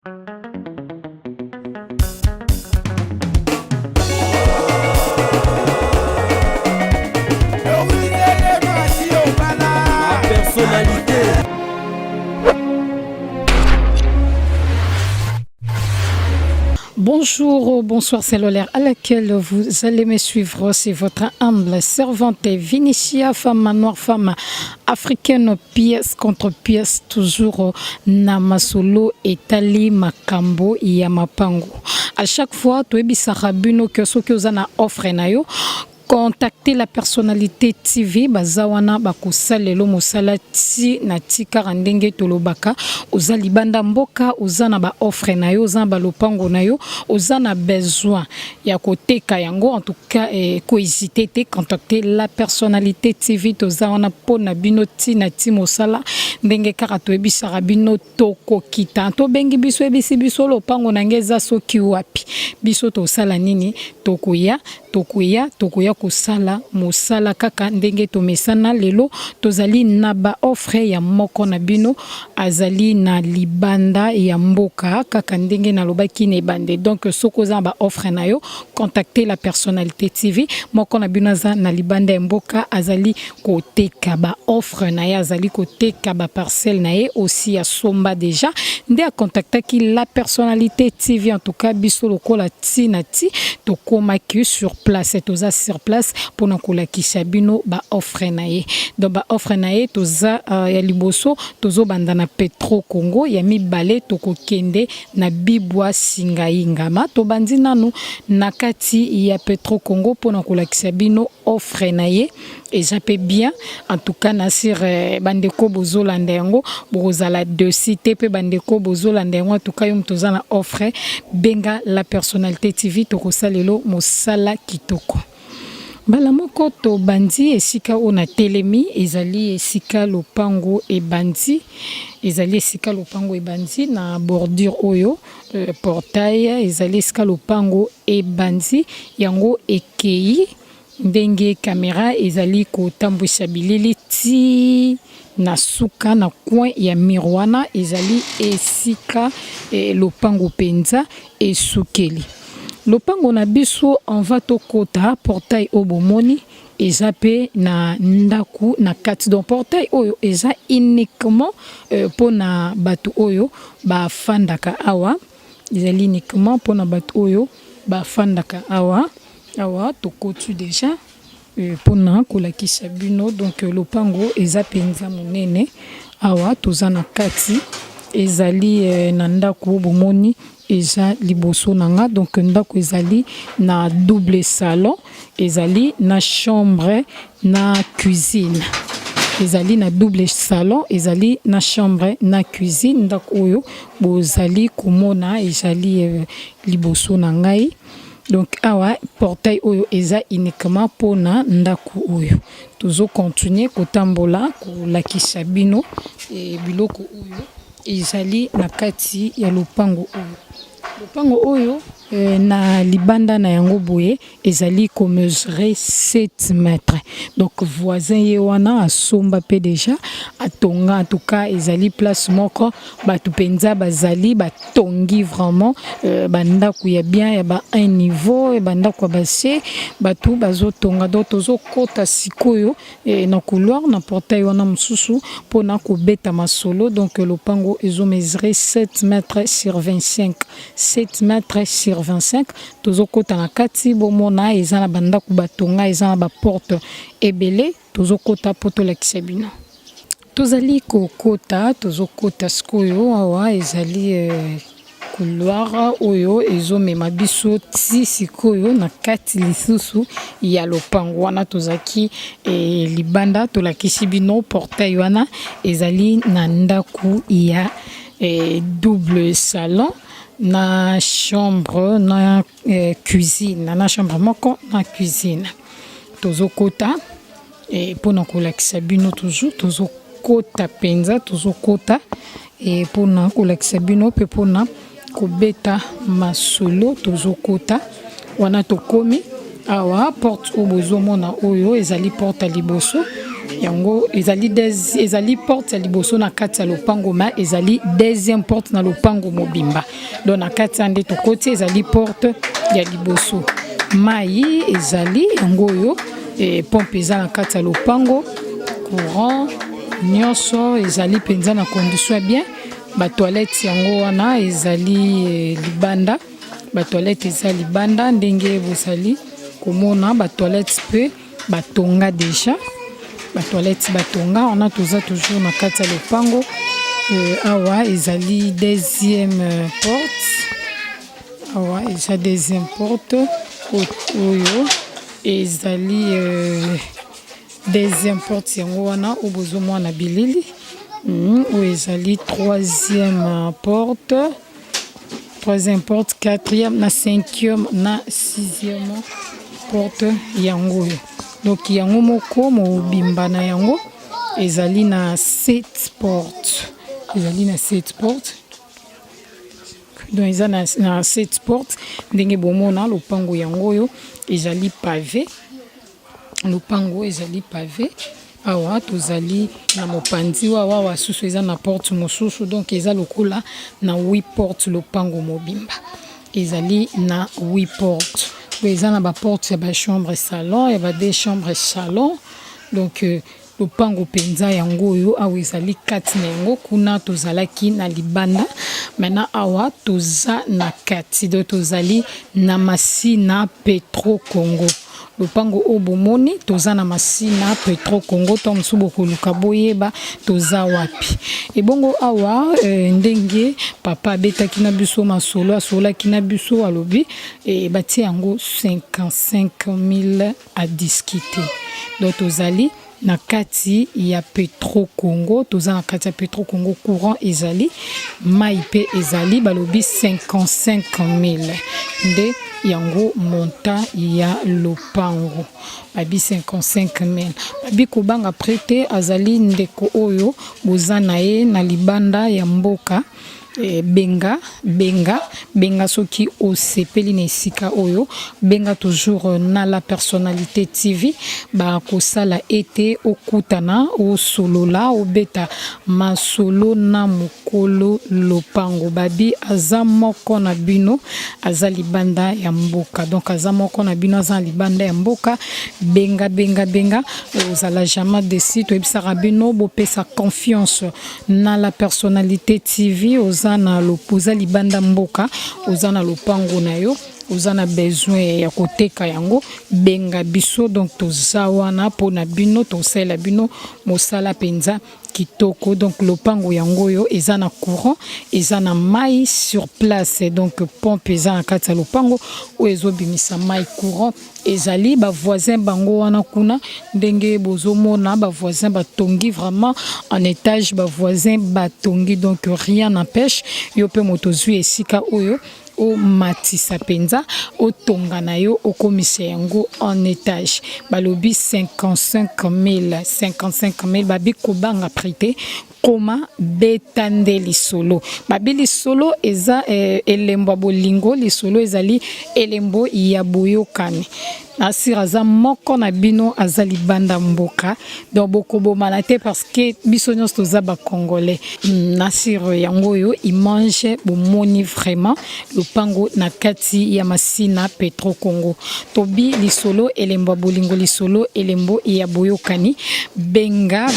Personnalité. Bonjour, bonsoir, c'est l'heure à laquelle vous allez me suivre. C'est votre humble servante Vinicia, femme noire, femme africaine, pièce contre pièce, toujours Namasolo et Tali Makambo Yamapango. À chaque fois, tu es bisarabino que ce que vous avez offre nayo. Contacter la personnalité TV bazawana bakosalelo mosala ti na tika randenge tolobaka ozali banda mboka ozana ba offre na yo ozana ba lopango na yo ozana besoin ya koteka yango en tout cas ko hésiter te contacter la personnalité TV tozawana pona bino ti na ti mosala ndenge kaka to ebisara bino toko kita to bengi biso ebisi biso lopango na ngeza soki wapi biso to sala nini tokoya kusala musala kaka ndenge to mesana lelo tozali na ba offre ya moko na bino azali na libanda ya mboka kaka ndenge na lobaki ne bande donc soko za ba offre na yo contacter la personnalité TV moko na bino za na libanda ya mboka azali koteka ba offre na ya azali koteka ba parcelle na ye aussi ya somba déjà nde a contacter ki la personnalité TV en tout cas biso lokola ti na ti to komaki sur place toza sur place pour nakola kisabino ba offre na ye donc ba offre na ye toza ya liboso tozo banda na Petro Congo ya mibale tokokende na Bibwa Singaingama to bandi nanu nakati ya Petro Congo pour nakola kisabino offre na ye et ça peut bien en tout cas nasir bandeko bozolanda yango bozala de cité pe bandeko bozolanda yango en tout cas yom toza na offre benga la personnalité TV tokosalelo mosala kitoko bala moko to bandi esika ona telemi ezali esika lopango e bandi ezali esika lopango e bandi na bordure oyo portail ezali esika lopango e bandi yango ekei ndenge kamera ezali kotambwisa bilili ti na suka na coin ya mirwana ezali esika lopango penza esukeli lopango na biso on va to kota portail obomoni eza pe na ndaku na kati donc portail oyo eza uniquement pona batu oyo ba fandaka awa ezali uniquement pona batu oyo ba fandaka awa to kotu déjà pona kolakisa bino donc lopango eza penza monene awa toza na kati ezali na ndaku bomoni eza liboso nanga donc ndako ezali na double salon ezali na chambre na cuisine ezali na double salon ezali na chambre na cuisine ndako oyo bozali komona ezali liboso na ngai donc awa portail oyo eza uniquement pona ndako oyo tozo continuer kotambola kolakisa bino biloko oyo ezali na kati ya lopango oyo na libanda na yango boye ezali ko mesurer 7 mètres donc voisin ye wana asomba pe déjà atonga en tout cas ezali place moko batu penza bazali batongi vraiment bandako ya bien ya ba un niveau et bandako basse batu bazotonga donc tozo kota sikoyo na couloir na portail wana mususu pona ko beta masolo donc lopango ezo mesurer 7 mètres sur 25 7 mètres sur 25 tozokota na kati bomona eza na bandako batonga eza na ba porte ebele tozokota poto la kisabino tozali kokota tozokota skoyo awa ezali couloir oyo ezomema biso ti sikoyo na kati lisusu ya lopango wana tozaki libanda tolakisi bino portail wana ezali na ndaku ya double salon na chambre na cuisine na chambre moko na cuisine tozokota pona kolakisa bino toujours tozokota penza tozokota pona kolakisa bino pe pona kobeta masolo tozokota wana tokomi awa porte obozomona oyo ezali porte liboso yango ezali porte ya liboso na kati ya lopango ma ezali deuxième porte na lopango mobimba donc na kati ya nde tokoti ezali porte ya liboso mai ezali yango oyo pompe eza na kati ya lopango courant nyonso ezali penza na condition ya bien ba toilette yango wana ezali libanda ba toilette eza libanda ndenge bozali komona ba toilette pe batonga déjà ba toilette batonga on a toujours na kati ya lopango awa ezali deuxième porte awa eza deuxième porte oyo ezali deuxième porte yango wana obozomona bilili oyo ezali troisième porte quatrième na cinquième na sixième porte yango oyo donc yango moko mobimba na yango ezali na 7 portes donc eza na 7 portes ndenge bomona lopango yango oyo ezali pavé lopango ezali pavé awa tozali na mopanzi wawa wasusu eza na porte mosusu donc eza lokola na 8 portes lopango mobimba ezali na 8 portes eza na ba porte ya ba chambre salon ya ba deux chambres salon donc lopango penza yango oyo awa ezali kati na yango kuna tozalaki na libanda maintenant awa toza na kati do tozali na masina Petro Congo lopango obomoni toza na masina Petro Congo to msubo koluka boyeba toza wapi ebongo awa ndenge papa betaki na biso masolo asolaki na biso alobi bati yango 55 000 à discuter donc tozali na kati ya Petro Congo toza na kati ya Petro Congo courant ezali mai pe ezali balobi 55 000 nde yango monta ya lopango babi 55 000 babi kobanga prete azali ndeko oyo boza na ye na libanda ya mboka benga soki osepeli na esika oyo benga toujours na la personnalité TV ba kosala ete okutana osolola obeta masolo na mokolo lopango babi aza moko na bino aza libanda ya mboka donc aza moko na bino aza libanda ya mboka benga ozala jamais décide to ebisaka bino bopesa confiance na la personnalité TV oza na lopoza libanda mboka oza na lopango na yo oza na besoin ya koteka yango benga biso donc toza wana pona bino tosala bino mosala penza kitoko donc lopango yango yo eza na courant eza na mai sur place donc pompe eza na kati ya lopango oyo ezobimisa mai courant ezali ba voisin bango wana kuna ndenge bozomona ba voisin batongi vraiment en étage ba voisin batongi donc rien n'empêche yo pe moto zui esika oyo o matisa penza o tonga na yo okomisa yango en étage balobi 55 000 babi kobanga prité koma betande lisolo babi lisolo eza elembo bolingo lisolo ezali elembo ya boyokani asira za moko na bino azali banda mboka donc bokobo malate parce que biso nyos toza ba congolais nasiro yango yo il mange bomoni vraiment lopango na kati ya masina Petro Congo tobi lisolo elembo bolingo lisolo elembo ya boyokani benga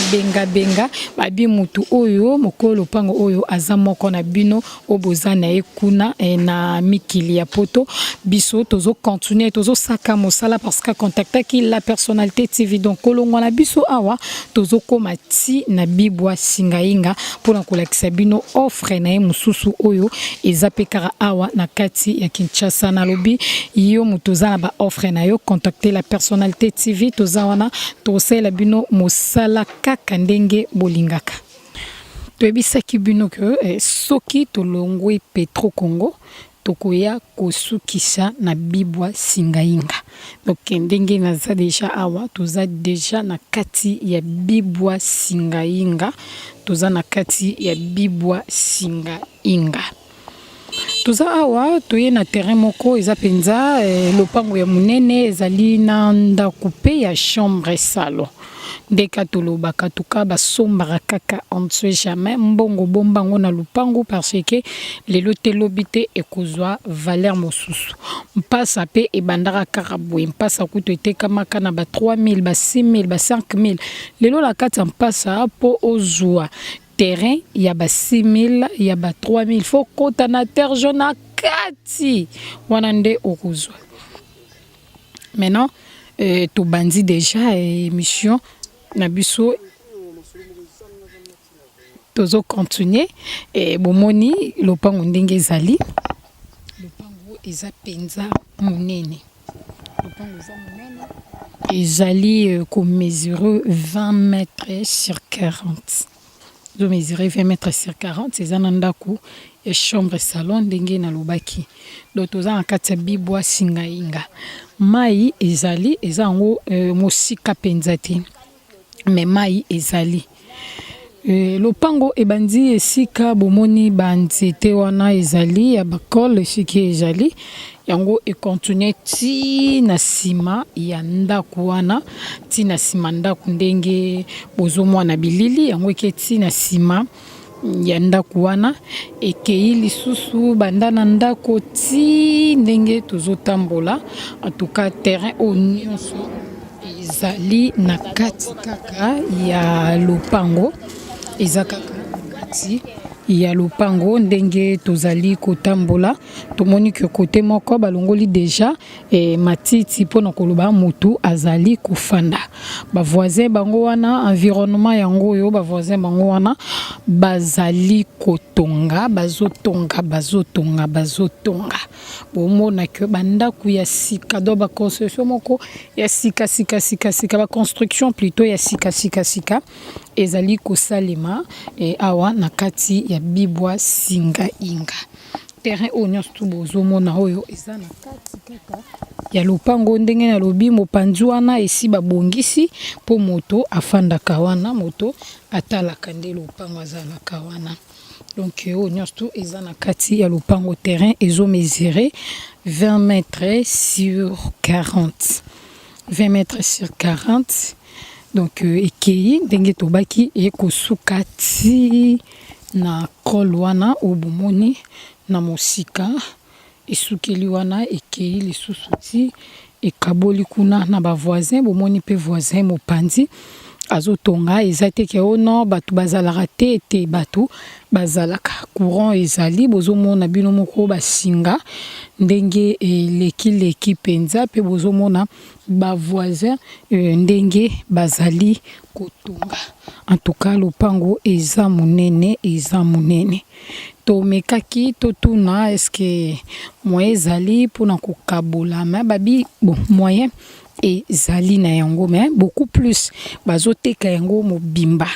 babi mutu oyo mokolo lopango oyo aza moko na bino obozana ekuna na mikili ya poto biso tozo continuer tozo saka mosala parce que contactaki la personnalité TV donc kolongo na biso awa tozo komati na bibwa singainga pona kolakisa bino offre na mususu oyo ezapekara awa na kati ya Kinshasa na lobi yo mutoza na ba offre na yo contacter la personnalité TV toza wana tosela bino mosala kaka ndenge bolingaka toyebisaki bino ke soki tolongwe Petro Congo tokoya kosukisa na bibwa singainga donc ndenge naza deja awa toza deja na kati ya bibwa singainga toza na kati ya bibwa singainga toza awa toye na terrain moko eza penza lopango ya munene ezali na ndako pe ya chambre salon ndeka tolobaka tuka basombaka kaka on sait jamais mbongo bombango na lupango parce que lelo te lobite ekozwa valeur mosusu mpasa pe ebandaka kaka boye mpasa kutu etekamaka na ba 3000 ba 6000 ba 5000 lelo la kati ya mpasa po ozwa terrain ya ba 6000 ya ba 3000 faut kota na terre jaune kati wana nde okozwa. Maintenant to bandi déjà émission na biso tozo continuer et bomoni lopango ndenge ezali lopango eza penza monene lopango eza monene ezali ko mesure 20 mètres sur 40 zo mesurer 20 mètres sur 40 eza na ndako ya chambre salon ndenge na lobaki donc toza na kati ya bibwa singainga mai ezali eza ngo mosika penza te mais mai ezali lopango ebandi esika bomoni banzete wana ezali ya bakole esiki ezali yango ekontinue ti na sima ya ndako wana ti na sima ndako ndenge bozomona bilili yango eke ti na sima ya ndako wana ekei lisusu banda na ndako ti ndenge tozotambola en tout cas terrain o nyonso ezali na kati kaka ya lopango eza kaka kati ya lopango ndenge tozali kotambola tomoni ke kote moko balongoli déjà matiti pona koloba mutu azali kofanda ba voisin bango wana environnement yango oyo ba voisin bango wana bazali kotonga bazotonga bomona ke bandako ya sika do ba construction moko ya sika ba construction plutôt ya sika ezali kosalema awa na kati ya bibwa singa inga terrain oyo tout bozomona oyo eza na kati kaka ya lopango ndenge na lobi mopanzi wana esi babongisi po moto afandaka wana moto atalaka nde lopango azalaka wana donc oyo tout eza na kati ya lopango terrain ezo mesurer 20 mètres sur 40 20 mètres sur 40 donc ekei ndenge tobaki ekosuka ti na kol wana obomoni na mosika esukeli wana ekei lisusu ti ekaboli kuna na ba voisin bomoni pe voisin mopanzi azotonga eza te ke ono bato bazalaka te ete bato bazalaka courant ezali bozomona bino moko basinga ndenge leki penza pe bozomona ba voisin ndenge bazali kotonga en tout cas lopango eza monene tomekaki totuna eske moyen ezali mpona kokabola ma babi bon moyen ezali na yango mais beaucoup plus bazoteka yango mobimba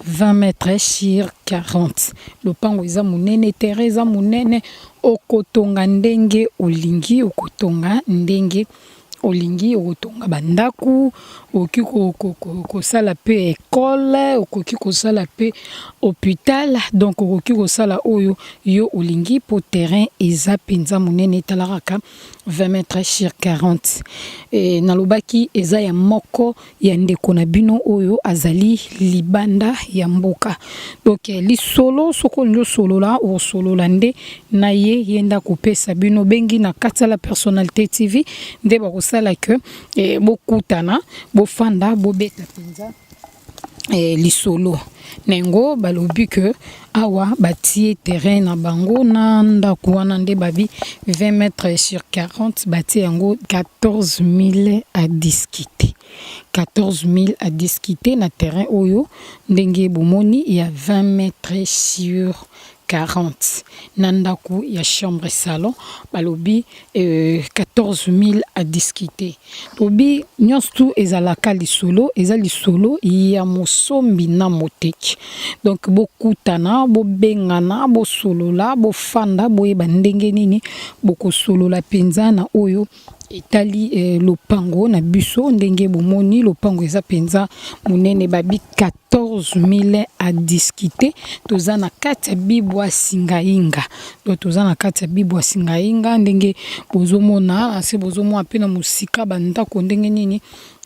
20 mètres sur 40 lopango eza monene terrain eza monene okotonga ndenge olingi okotonga ndenge olingi okotonga bandaku okoki kosala pe école okoki kosala pe hôpital donc okoki kosala oyo yo olingi po terrain eza penza monene etalaka 20 mètres sur 40 nalobaki eza ya moko ya ndeko na bino oyo azali libanda ya mboka donc lisolo soko nyo solola o solola nde na ye yenda kopesa bino bengi na kati la personnalité TV nde bakosala ke bokutana bofanda bobeta penza lisolo nengo balobi ke awa batie terrain na bango na ndako wana nde babi 20 mètres sur 40 batie yango 14 000 à discuter 14 000 à discuter na terrain oyo ndenge bomoni ya 20 mètres sur 40 nandaku ya chambre salon balobi 14 000 à discuter lobi nyonso ezalaka lisolo eza lisolo ya mosombi na moteki donc bokutana bobengana bosolola bofanda boyeba ndenge nini bokosolola penza na oyo etali lopango na biso ndenge bomoni lopango eza penza monene babi 14 000 à discuter toza na kati ya bibwa singainga donc toza na kati ya bibwa singainga ndenge bozomona ase bozomona pe na musika bandako ndenge nini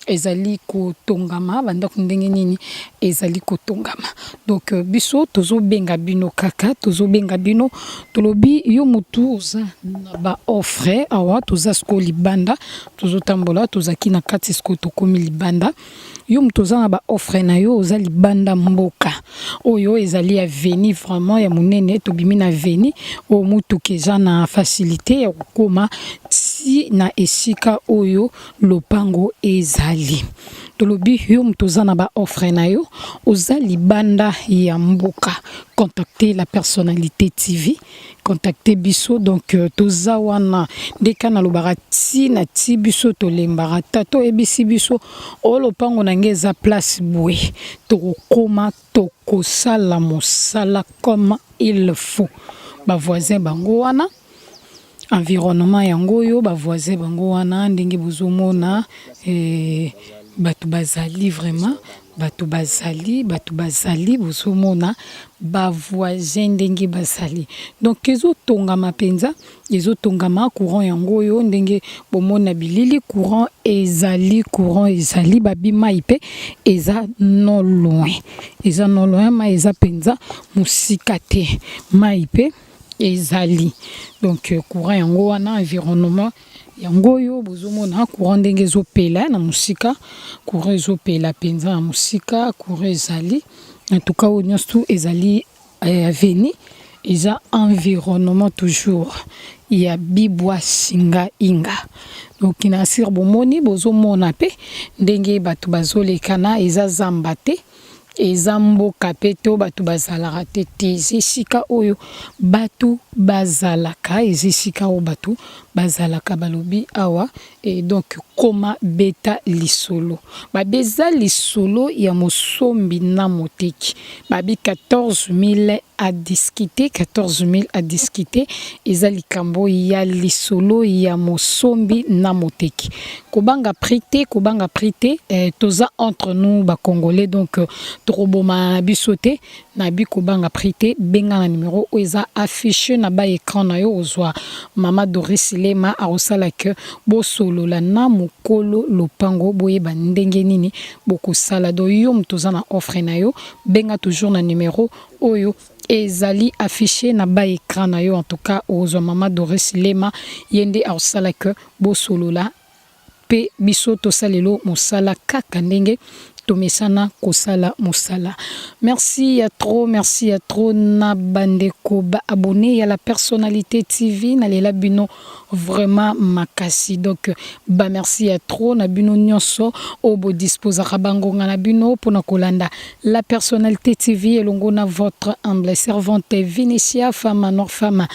ezali kotongama bandako ndenge nini ezali kotongama. Donc biso tozobenga bino kaka tozobenga bino tolobi yo mutu oza na ba offre awa toza sko libanda tozotambola tozaki na kati sko tokomi libanda yo mutu oza na ba offre na yo oza libanda mboka oyo ezali ya veni vraiment ya munene tobimi na veni o mutu keza na facilité ya kokoma ti na esika oyo lopango ezali. Tolobi yo mutu oza na ba offre na yo oza libanda ya mboka contacter la personnalité TV contacter biso donc toza wana ndeka na lobara ti na ti biso tolembara tato ebisi biso o lopango na ngeza place boue tokoma tokosala mosala comme il faut ba voisin bango wana environnement yango yo ba voisin bango wana ndenge bozomona batu bazali vraiment batu bazali bozomona ba voisin ndenge bazali donc ezo tongama penza ezo tongama courant yango yo ndenge bomona bilili courant ezali babima ipe eza non loin ma eza penza musika te maipe ezali donc courant yango wana environnement yango yo bozomona courant ndenge ezopela na musika courant ezopela penza na musika courant ezali en tout cas onyostu ezali veni eza environnement toujours ya bibwa singa inga donc na sir bomoni bozomona pe ndenge batu bazolekana eza zamba te eza mboka pe to batu bazalaka te esika oyo batu bazalaka esika oyo batu bazalaka balobi awa et donc koma beta lisolo babeza lisolo ya mosombi na moteki babi 14 000 à discuter eza likambo ya lisolo ya mosombi na moteki kobanga prité toza entre nous ba congolais donc toroboma bisote na bi kobanga prité benga na numéro eza affiché na ba écran na yo ozwa mama Doris Lema a osala que bo solo la na mokolo lopango boye ba ndenge nini boko sala do yo mtoza na offre na yo benga toujours na numéro oyo ezali affiché na ba écran na yo en tout cas ozwa mama Doris Lema yende a osala que bo solo la pe biso to salelo mosala kaka ndenge tomesana kosala mosala. Merci à trop na bandeko ba abonné à la personnalité TV na lela bino vraiment makasi donc ba merci à trop na bino nyonso obo disposa bango na bino pona kolanda la personnalité TV elongo na votre humble servante Vinicia femme nord femme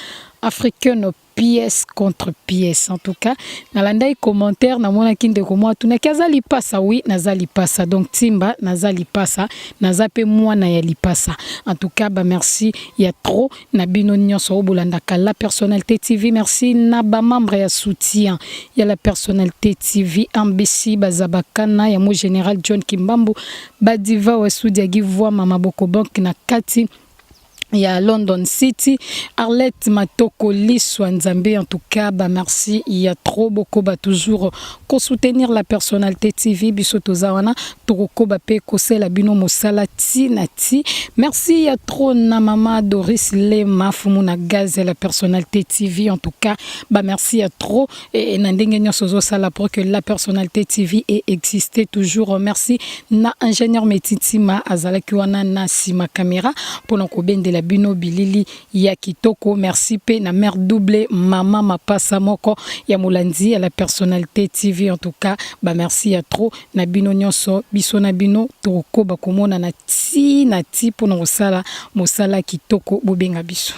africaine pièce contre pièce en tout cas nalanda i commentaire na mona kinde ko moi tuna kazali pasa oui nazali pasa donc timba nazali pasa nazape moi na yali pasa en tout cas ba merci ya trop na bino nyonso bolanda ka la personnalité TV merci na ba membre ya soutien ya la personnalité TV ambisi bazabakana ya mo général John Kimbambu badiva wa studio givwa mama boko bank na kati ya London City Arlette Matoko Liswa Nzambe en tout cas bah merci il y a trop beaucoup bah toujours ko soutenir la personnalité TV bisoto zawana toko ba pe ko sela bino mosala ti nati merci il y a trop na mama Doris Lema fumuna gaz la personnalité TV en tout cas bah merci il y a trop et na ndenge nyonso zo sala pour que la personnalité TV ait existé toujours merci na ingénieur Metitima azalaki wana na sima caméra pour ko bende la bino bilili ya kitoko merci pe na mère doublé mama mapasa moko ya Molanzi à la personnalité TV en tout cas bah merci à trop na bino nyonso biso na bino toko ba komona na ti pour na mosala kitoko bobenga biso.